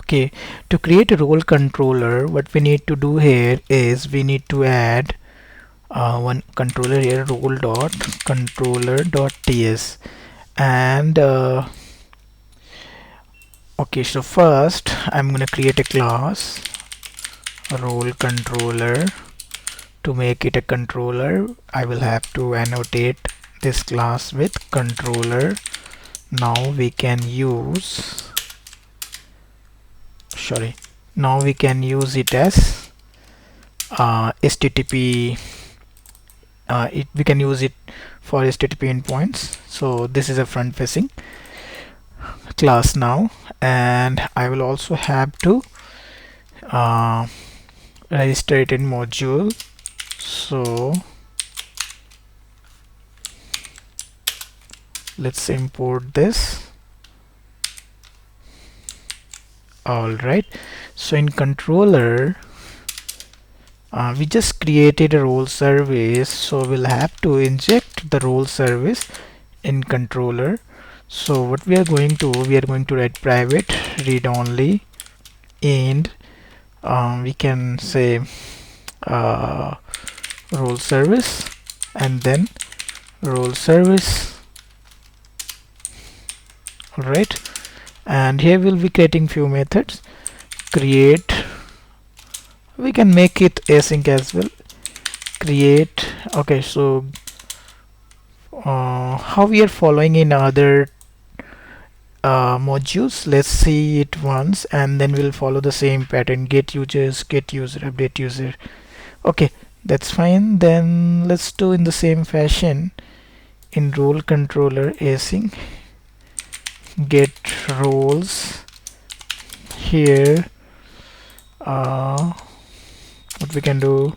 Okay, to create a role controller, what we need to do here is we need to add one controller here, role dot controller dot ts. And okay, so first I'm gonna create a class role controller. To make it a controller, I will have to annotate this class with controller. Now we can use now we can use it as HTTP. We can use it for HTTP endpoints. So this is a front-facing class now, and I will also have to register it in module. So let's import this. Alright, so in controller we just created a role service, so we'll have to inject the role service in controller. So what we are going to write private read only, and we can say role service and then role service. Alright, and here we'll be creating few methods. Create, we can make it async as well. Create, okay, so how we are following in other modules, let's see it once and then we'll follow the same pattern. Get users, get user, update user. Okay, that's fine. Then let's do in the same fashion in role controller async get roles. Here what we can do,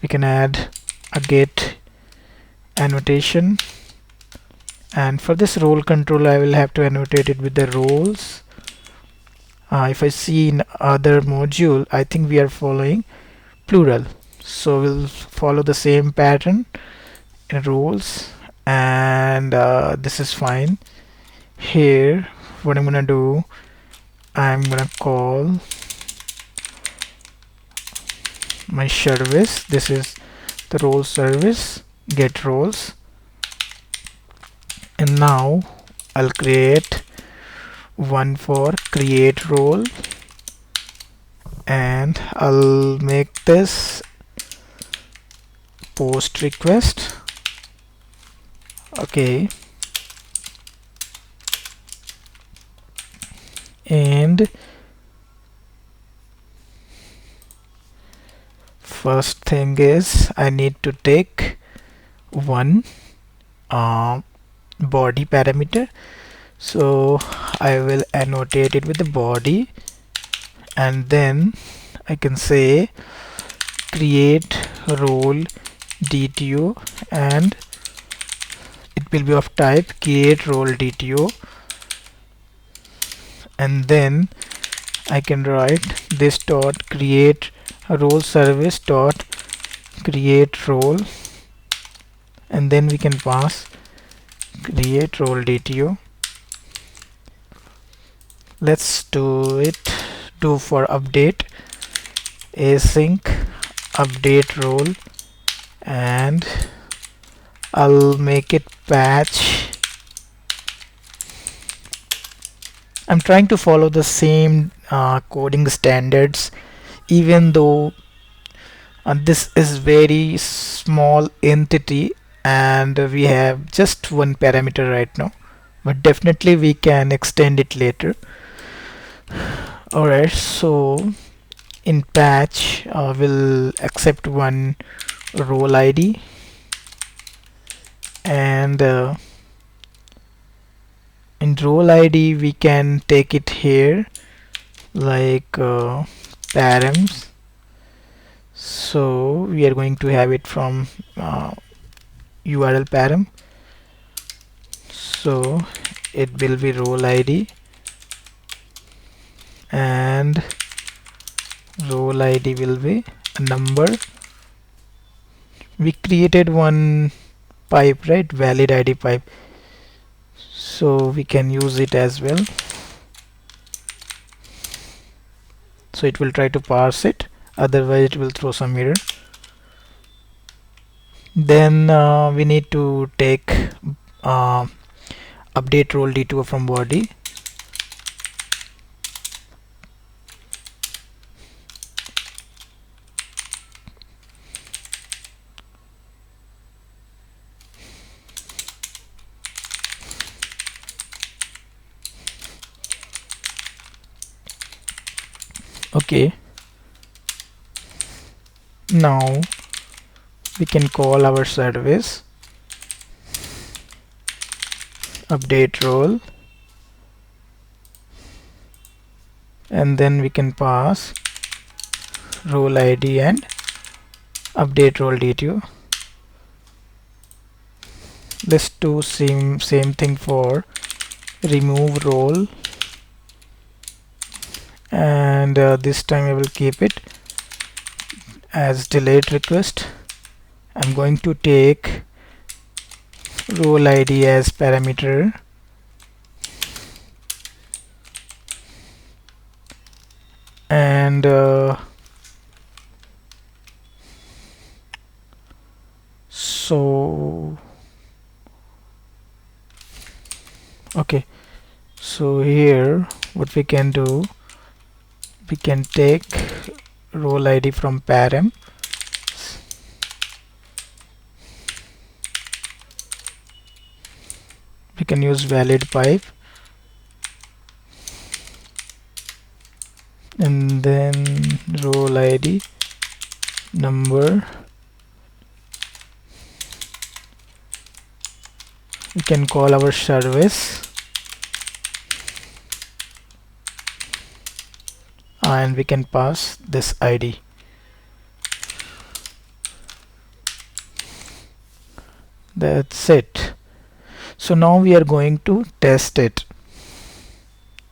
we can add a get annotation, and for this role controller I will have to annotate it with the roles. If I see in other module, I think we are following plural, so we'll follow the same pattern in roles, and this is fine. Here what I'm gonna do, I'm gonna call my service, this is the role service, get roles, and now I'll create one for create role, and I'll make this post request. Okay, and first thing is I need to take one body parameter, so I will annotate it with the body, and then I can say create role DTO, and it will be of type create role DTO, and then I can write this dot create role service dot create role, and then we can pass create role DTO. Let's do for update async update role, and I'll make it patch. I'm trying to follow the same coding standards, even though this is very small entity and we have just one parameter right now, but definitely we can extend it later. Alright, so in patch we'll accept one role ID, and in role ID we can take it here like params, so we are going to have it from URL param, so it will be role ID, and role ID will be a number. We created one pipe, right, valid ID pipe, so we can use it as well. so it will try to parse it, otherwise it will throw some error. Then we need to take uh, update role detour from body. Okay, now we can call our service update role, and then we can pass role ID and update role detail. Let's do same thing for remove role, and this time I will keep it as delete request. I'm going to take role ID as parameter, and so okay, so here what we can do, we can take role ID from param, we can use valid pipe, and then role ID number, we can call our service, and we can pass this ID. That's it. So now we are going to test it.